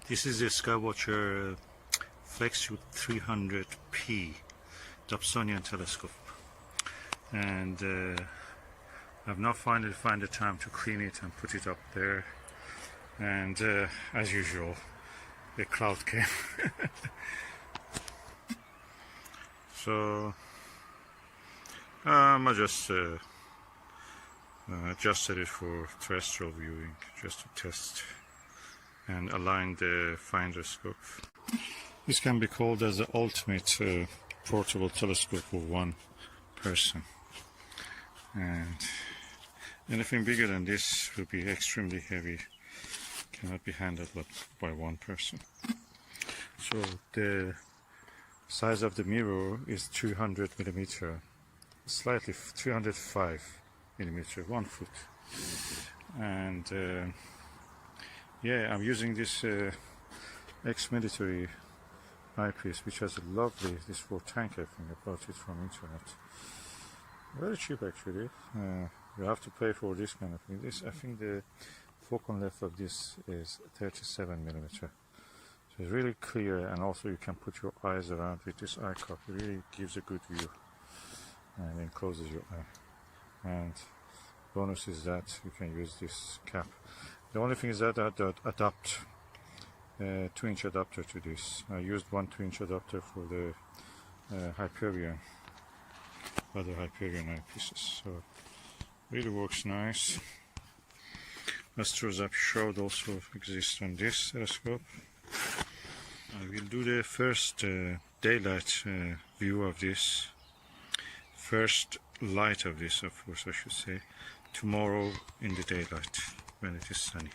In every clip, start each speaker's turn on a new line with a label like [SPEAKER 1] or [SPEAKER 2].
[SPEAKER 1] This is a Skywatcher Flextube 300p Dobsonian telescope, and I've now finally found the time to clean it and put it up there, and as usual a cloud came. So I just adjusted it for terrestrial viewing just to test and align the finder scope. This can be called as the ultimate portable telescope for one person, and anything bigger than this will be extremely heavy, cannot be handled by one person. So the size of the mirror is 200 millimeter, slightly 205 millimeter, 1 foot, and yeah, I'm using this ex-military eyepiece, which has a lovely, this for tank, I think. I bought it from internet. Very cheap actually. You have to pay for this kind of thing. This, I think the focal length of this is 37 millimeter. So it's really clear, and also you can put your eyes around with this eye cup. It really gives a good view and encloses your eye. And bonus is that you can use this cap. The only thing is that I adapt 2-inch adapter to this. I used one 2-inch adapter for the Hyperion, other Hyperion eyepieces. So really works nice. Astros I've showed also exists on this telescope. I will do the first daylight view of this, first light of this, of course I should say, tomorrow in the daylight when it is sunny.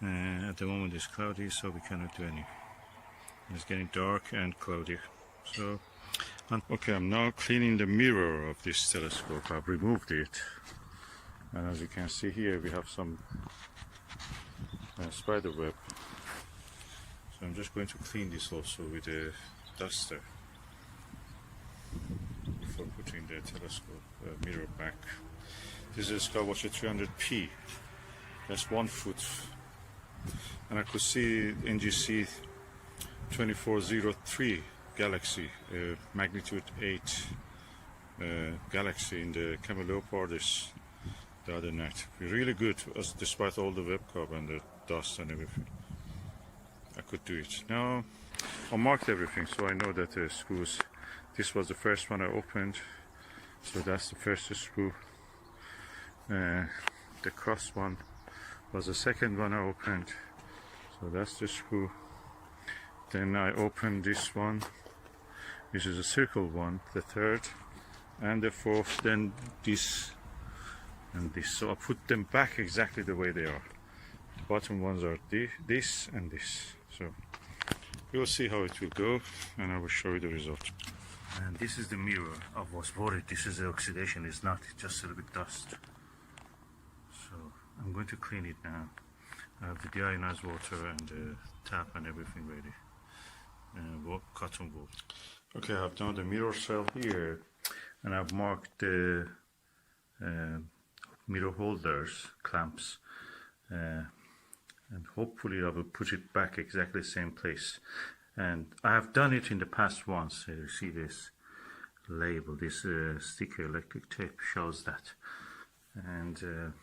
[SPEAKER 1] At the moment it's cloudy, so we cannot do any. It's getting dark and cloudy. So okay, I'm now cleaning the mirror of this telescope. I've removed it, and as you can see here we have some spider web. So I'm just going to clean this also with a duster before putting the telescope mirror back. This is Skywatcher 300p. That's 1 foot, and I could see NGC 2403 galaxy, magnitude 8 galaxy in the Camelopardalis the other night. Really good, despite all the webcam and the dust and everything. I could do it. Now I marked everything, so I know that the screws. This was the first one I opened, so that's the first screw. The cross one was the second one I opened, so that's the screw. Then I opened this one, which is a circle one, the third, and the fourth, then this and this. So I put them back exactly the way they are. The bottom ones are this and this. So we'll see how it will go, and I will show you the result. And this is the mirror. I was worried this is the oxidation. It's not, it's just a little bit dust. So I'm going to clean it now. I have the deionized water and the tap and everything ready. Cotton wool. Okay, I've done the mirror cell here, and I've marked the mirror holders, clamps, and hopefully I will put it back exactly the same place. And I have done it in the past once. You see this label, this sticker, electric tape shows that. And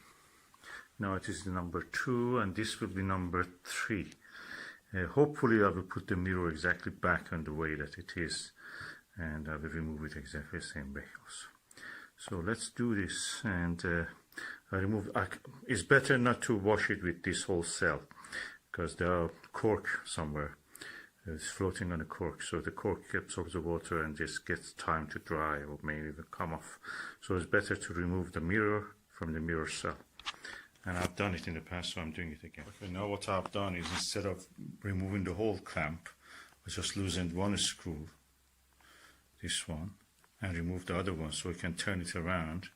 [SPEAKER 1] now it is the number 2, and this will be number 3. Hopefully I will put the mirror exactly back on the way that it is, and I will remove it exactly the same way also. So let's do this, and I remove. It's better not to wash it with this whole cell, because there are cork somewhere. It's floating on the cork, so the cork absorbs the water and just gets time to dry or maybe even come off. So it's better to remove the mirror from the mirror cell. And I've done it in the past, so I'm doing it again. Okay, now what I've done is, instead of removing the whole clamp, I just loosened one screw, this one, and remove the other one, so we can turn it around,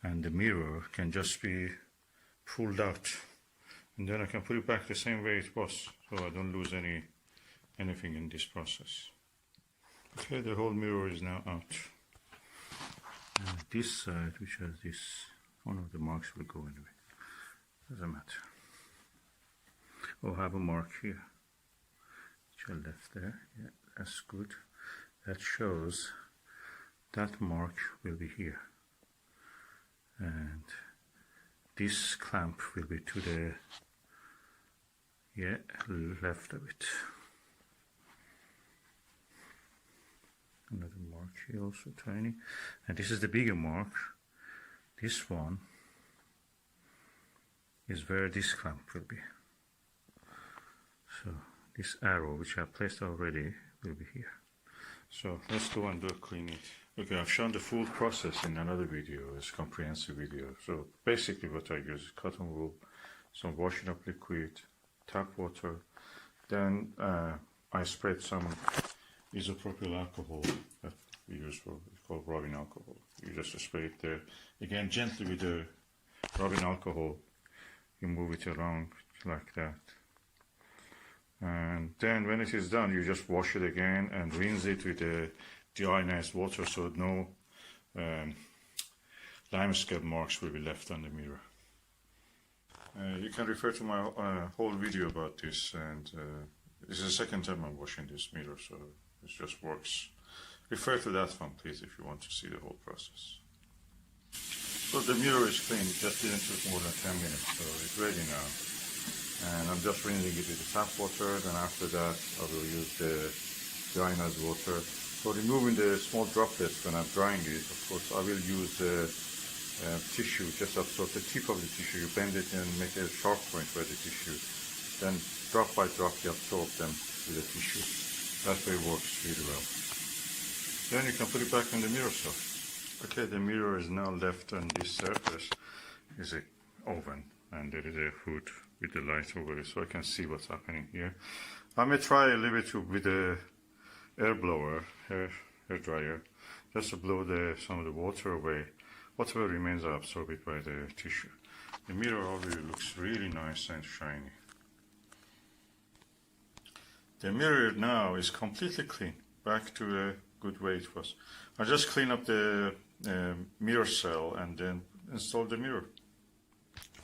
[SPEAKER 1] and the mirror can just be pulled out. And then I can put it back the same way it was, so I don't lose anything in this process. Okay, the whole mirror is now out. And this side, which has this, one of the marks will go anyway. Doesn't matter. We'll have a mark here. to the left there. Yeah, that's good. That shows that mark will be here. And this clamp will be to the left of it. Another mark here, also tiny. And this is the bigger mark. This one is where this clamp will be. So this arrow, which I placed already, will be here. So let's go and do a cleaning. Okay, I've shown the full process in another video, it's a comprehensive video. So basically what I use is cotton wool, some washing up liquid, tap water, then I sprayed some isopropyl alcohol that we use for, it's called rubbing alcohol. You just spray it there. Again, gently with the rubbing alcohol, you move it around like that. And then when it is done, you just wash it again and rinse it with the deionized water so no lime scale marks will be left on the mirror. You can refer to my whole video about this, and this is the second time I'm washing this mirror, so it just works. Refer to that one, please, if you want to see the whole process. So the mirror is clean, it just didn't take more than 10 minutes, so it's ready now. And I'm just rinsing it with the tap water, then after that I will use the deionized water. For removing the small droplets when I'm drying it, of course, I will use the tissue, just absorb the tip of the tissue, you bend it and make a sharp point by the tissue. Then drop by drop you absorb them with the tissue. That way it works really well. Then you can put it back in the mirror cell. Okay, the mirror is now left on this surface is an oven, and there is a hood with the light over it, so I can see what's happening here. I may try a little bit with the air blower, hair dryer, just to blow some of the water away. Whatever remains, I absorb it by the tissue. The mirror already looks really nice and shiny. The mirror now is completely clean, back to the good way it was. I just clean up the mirror cell and then install the mirror.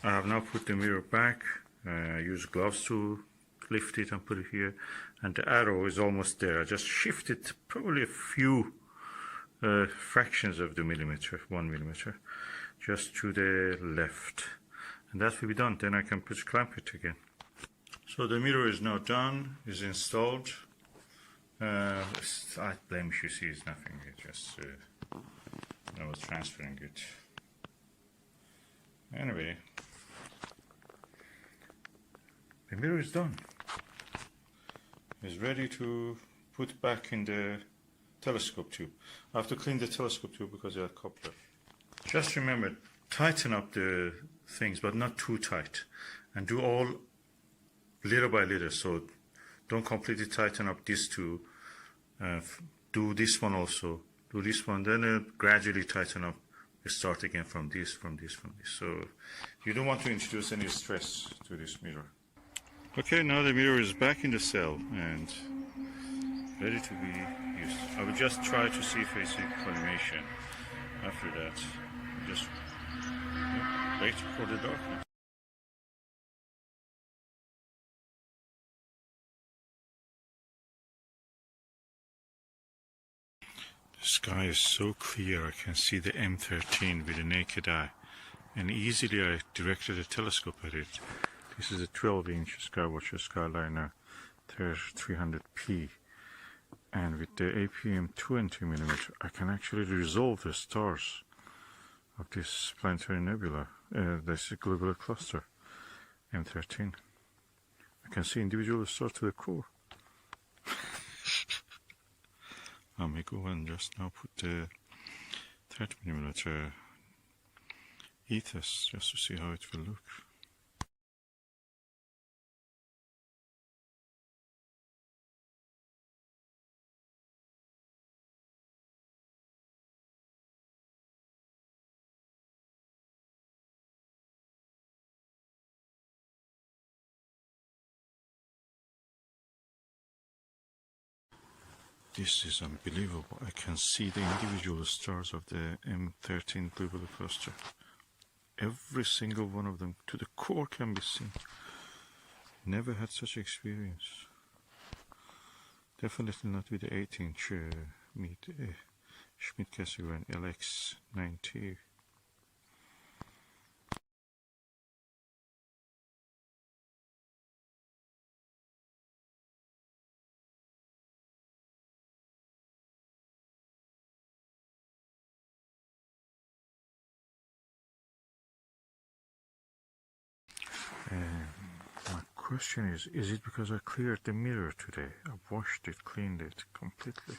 [SPEAKER 1] I have now put the mirror back. I use gloves to lift it and put it here, and the arrow is almost there. I just shifted probably a few fractions of the millimeter, 1 millimeter, just to the left, and that will be done. Then I can clamp it again. So the mirror is now done, is installed. Slight blemish you see is nothing, it just I was transferring it. Anyway, the mirror is done. It's ready to put back in the telescope tube. I have to clean the telescope tube because it had coupler. Just remember, tighten up the things, but not too tight, and do all little by little. So don't completely tighten up these two. Do this one also. Do this one, then gradually tighten up. You start again from this, from this, from this. So you don't want to introduce any stress to this mirror. Okay, now the mirror is back in the cell and ready to be used. I will just try to see if I see collimation. After that, just wait for the darkness. The sky is so clear I can see the M13 with the naked eye, and easily I directed a telescope at it. This is a 12-inch Skywatcher Skyliner 300p, and with the APM 20mm I can actually resolve the stars of this planetary nebula, this globular cluster M13. I can see individual stars to the core. I may go and just now put the 30mm ethers just to see how it will look. This is unbelievable. I can see the individual stars of the M13 globular cluster. Every single one of them to the core can be seen. Never had such experience. Definitely not with the 8-inch Schmidt-Cassegrain LX90. My question is it because I cleared the mirror today? I washed it, cleaned it completely.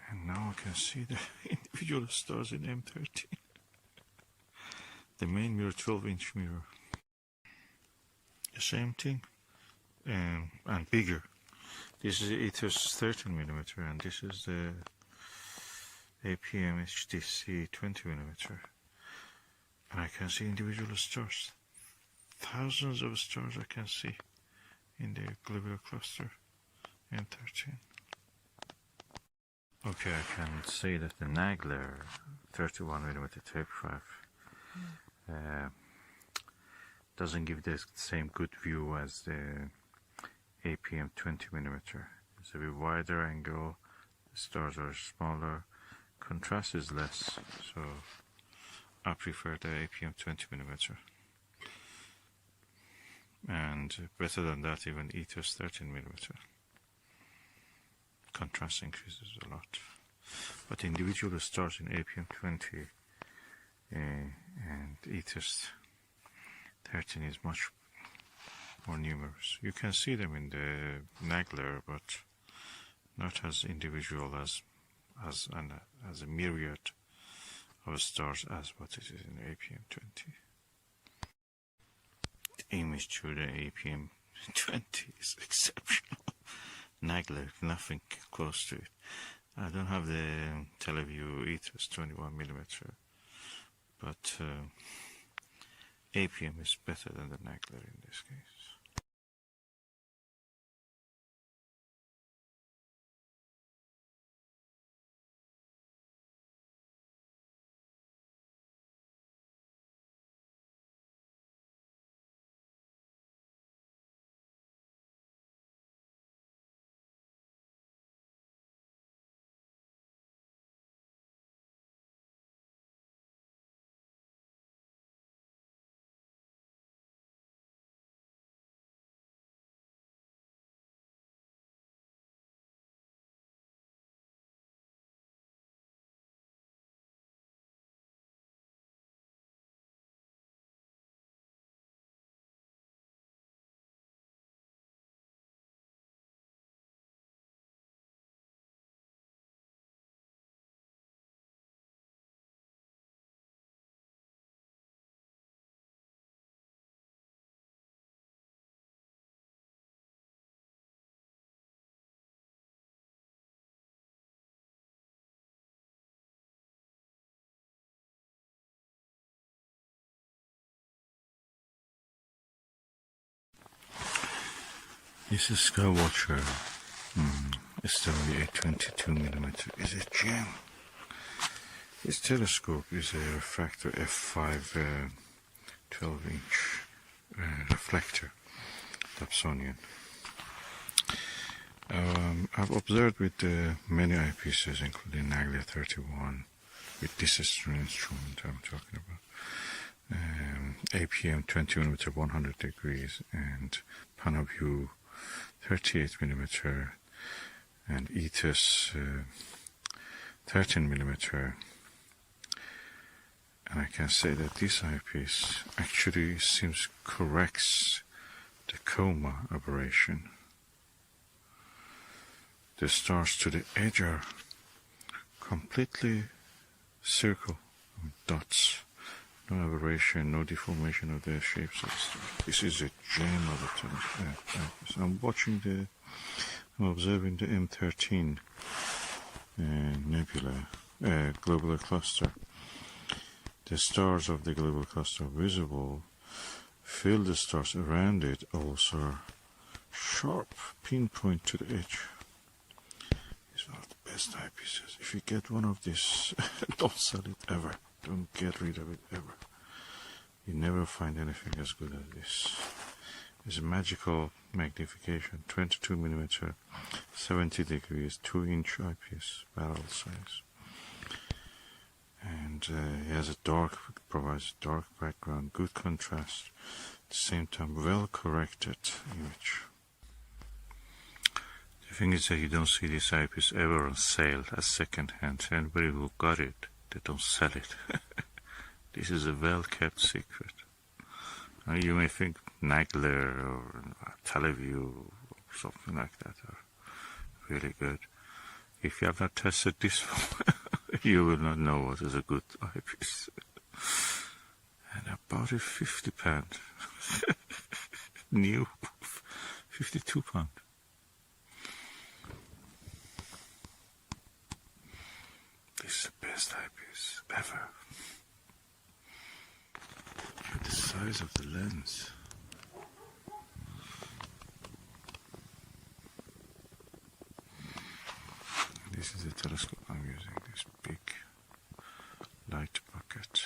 [SPEAKER 1] And now I can see the individual stars in M13. The main mirror, 12-inch mirror. The same thing, and bigger. This is the Ethos 13mm, and this is the APM HTC 20mm. And I can see individual stars. Thousands of stars I can see in the globular cluster M13. Okay, I can say that the Nagler 31mm tape drive doesn't give the same good view as the APM 20mm. It's a bit wider angle, the stars are smaller, contrast is less, so I prefer the APM 20mm. And better than that, even Ethos 13mm. Contrast increases a lot. But individual stars in APM 20 and Ethos 13 is much more numerous. You can see them in the Nagler, but not as individual as a myriad of stars as what it is in APM 20. The image through the APM 20 is exceptional. Nagler, nothing close to it. I don't have the Teleview Ethos 21mm, but APM is better than the Nagler in this case. This is Skywatcher. It's only a 22mm. It's a gem. This telescope is a refractor f5 12-inch reflector, Dobsonian. I've observed with many eyepieces, including Nagler 31, with this instrument I'm talking about, APM 20mm 100 degrees, and Panaview 38mm, and Ethos 13mm. And I can say that this eyepiece actually seems corrects the coma aberration. The stars to the edge are completely circle dots. No aberration, no deformation of the shapes of the stars. This is a gem of a telescope. I'm observing the M13 nebula, globular cluster. The stars of the globular cluster are visible. Fill the stars around it also are sharp, pinpoint to the edge. It's one of the best eyepieces. If you get one of these, don't sell it ever. Don't get rid of it ever. You never find anything as good as this. is a magical magnification, 22mm, 70 degrees, 2-inch eyepiece, barrel size. And it has provides a dark background, good contrast, at the same time well corrected image. The thing is that you don't see this eyepiece ever on sale as second hand. Anybody who got it, they don't sell it. This is a well kept secret. You may think Nagler or Teleview or something like that are really good. If you have not tested this one, you will not know what is a good eyepiece. And I bought it £50. New, £52. This is the best eyepiece ever. Look at the size of the lens. This is the telescope I'm using, this big light bucket.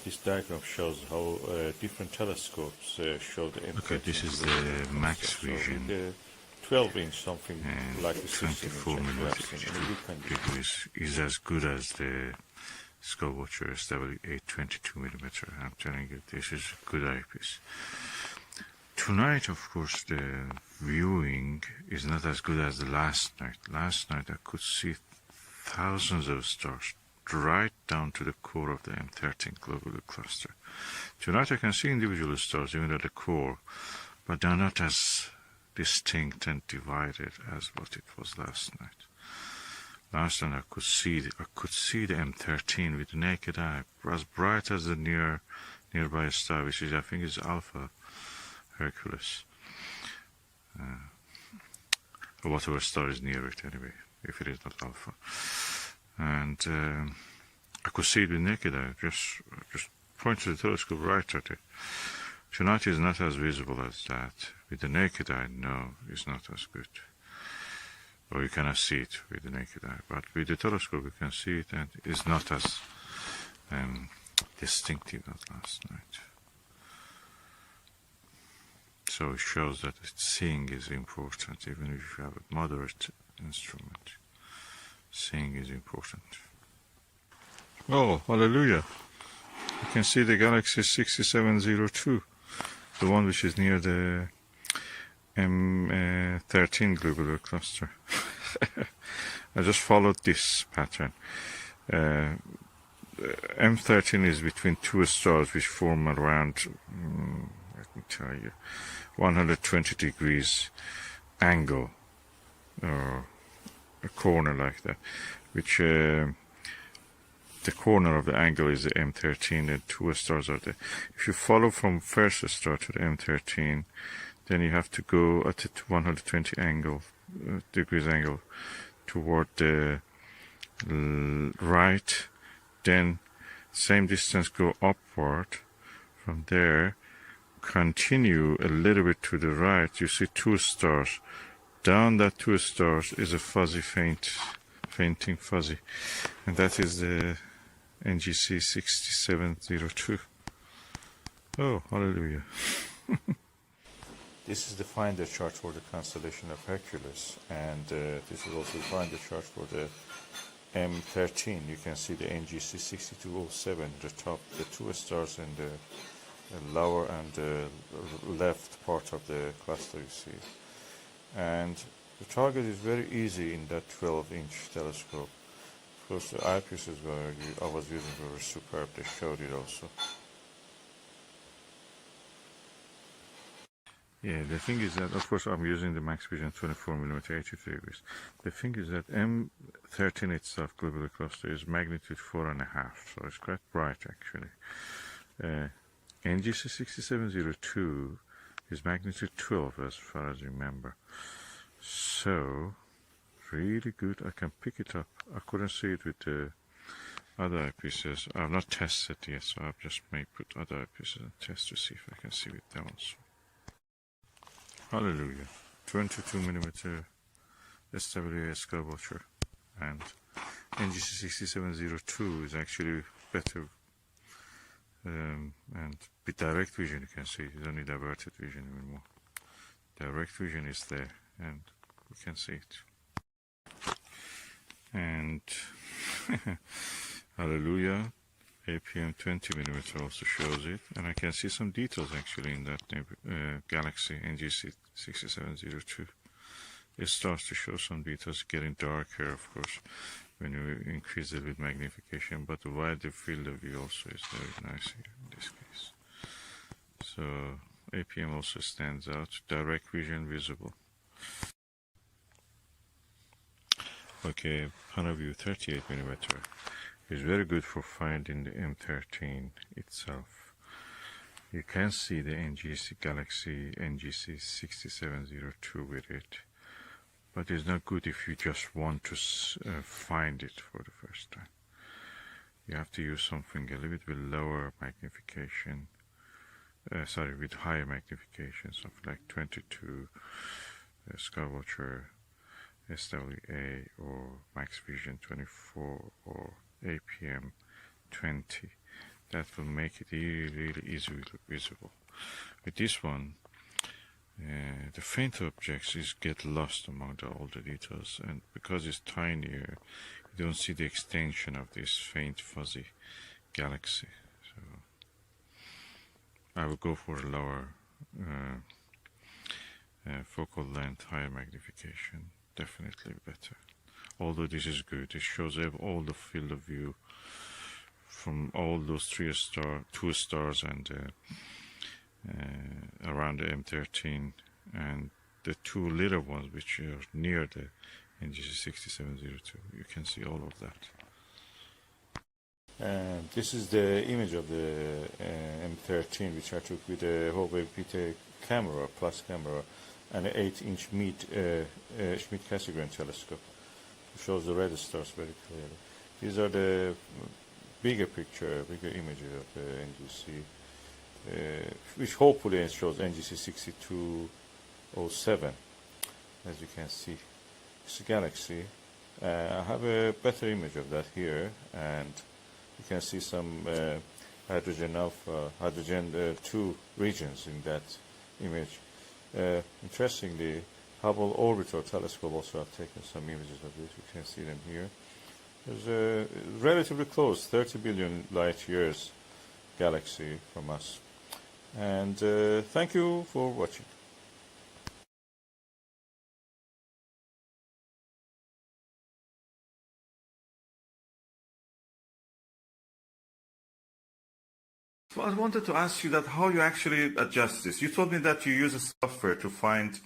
[SPEAKER 1] This diagram shows how different telescopes show the M13. Okay, this is the max vision. The 12-inch, something like the 24mm is as good as the Skywatcher SW8 22mm. I'm telling you, this is a good eyepiece. Tonight, of course, the viewing is not as good as the last night. Last night I could see thousands of stars right down to the core of the M13 globular cluster. Tonight I can see individual stars even at the core, but they're not as distinct and divided as what it was last night. Last night I could see the M13 with the naked eye, as bright as the nearby star, which is, I think, is Alpha Hercules, or whatever star is near it anyway, if it is not Alpha. And I could see it with naked eye, just point the telescope right at it. Tonight is not as visible as that. With the naked eye, no, it's not as good. Or you cannot see it with the naked eye. But with the telescope, you can see it, and it's not as distinctive as last night. So it shows that seeing is important, even if you have a moderate instrument. Seeing is important. Oh, hallelujah! You can see the galaxy 6702, the one which is near the M13 globular cluster. I just followed this pattern. M13 is between two stars which form around, let me tell you, 120 degrees angle, or a corner like that, which the corner of the angle is the M13 and two stars are there. If you follow from first star to the M13, then you have to go at the 120 degrees angle toward the right, then same distance go upward. From there, continue a little bit to the right, you see two stars. Down that two stars is a fuzzy fainting fuzzy, and that is the NGC 6702. Oh, hallelujah. This is the finder chart for the constellation of Hercules, and this is also the finder chart for the M13. You can see the NGC 6207, the top, the two stars in the lower and the left part of the cluster, you see. And the target is very easy in that 12-inch telescope. Of course, the eyepieces I was using were superb. They showed it also. Yeah, the thing is that, of course, I'm using the max vision 24mm 83 degrees. The thing is that M13 itself, globular cluster, is magnitude 4.5, so it's quite bright actually. NGC 6702 is magnitude 12 as far as I remember. So, really good. I can pick it up. I couldn't see it with the other eyepieces. I've not tested yet, so I've just may put other eyepieces and test to see if I can see with them also. Hallelujah. 22mm SWA Skywatcher and NGC 6702 is actually better, and with direct vision you can see it. You don't need averted vision anymore. Direct vision is there, and you can see it. And hallelujah, APM 20mm also shows it, and I can see some details actually in that galaxy NGC 6702. It starts to show some details, getting darker, of course, when you increase it with magnification, but the wider field of view also is very nice here in this case. So APM also stands out, direct vision visible. Okay, Panaview 38mm is very good for finding the M13 itself. You can see the NGC Galaxy NGC 6702 with it, but it's not good if you just want to find it for the first time. You have to use something a little bit with lower magnification, with higher magnification, something like 22, Skywatcher, SWA, or Max Vision 24, or APM 20. That will make it really easily visible. With this one, the faint objects get lost among all the details, and because it's tinier, you don't see the extension of this faint fuzzy galaxy. So I would go for a lower focal length, higher magnification, definitely better. Although this is good, it shows all the field of view from all those two stars and around the M13, and the two little ones which are near the NGC 6702. You can see all of that. This is the image of the M13 which I took with a Huawei P camera, plus camera, and an 8-inch Schmidt-Cassegrain telescope. It shows the red stars very clearly. These are the bigger images of the NGC, which hopefully shows NGC 6207. As you can see, it's a galaxy. I have a better image of that here, and you can see some hydrogen alpha, hydrogen 2 regions in that image. Interestingly, Hubble Orbital Telescope also have taken some images of this. You can see them here. There's a relatively close, 30 billion light years galaxy from us. And thank you for watching. So I wanted to ask you that how you actually adjust this. You told me that you use a software to find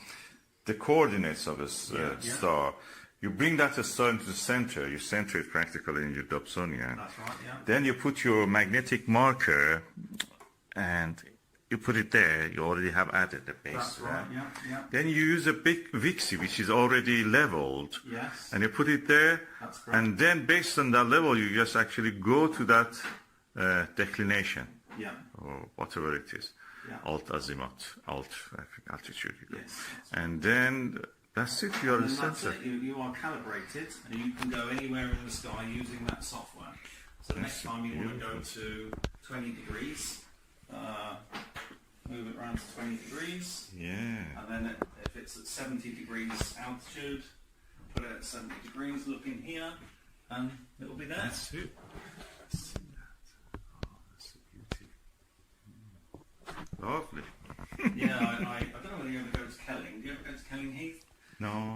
[SPEAKER 1] the coordinates of a star. You bring that star into the center. You center it practically in your Dobsonian.
[SPEAKER 2] That's right, yeah.
[SPEAKER 1] Then you put your magnetic marker and you put it there. You already have added the base.
[SPEAKER 2] That's right, yeah.
[SPEAKER 1] Then you use a big Vixie, which is already leveled.
[SPEAKER 2] Yes.
[SPEAKER 1] And you put it there.
[SPEAKER 2] That's correct.
[SPEAKER 1] And then based on that level, you just actually go to that declination.
[SPEAKER 2] Yeah.
[SPEAKER 1] Or whatever it is.
[SPEAKER 2] Yeah.
[SPEAKER 1] Alt azimuth, I think altitude.
[SPEAKER 2] Yes.
[SPEAKER 1] And then that's it, you are a sensor.
[SPEAKER 2] That's it. You are calibrated, and you can go anywhere in the sky using that software. So the next time you want to go to 20 degrees, move it around to 20 degrees.
[SPEAKER 1] Yeah.
[SPEAKER 2] And then if it's at 70 degrees altitude, put it at 70 degrees, look in here, and it will be there.
[SPEAKER 1] That's it. Lovely.
[SPEAKER 2] Yeah, I don't know whether you ever go to Kelling. Do you ever go to Kelling Heath?
[SPEAKER 1] No.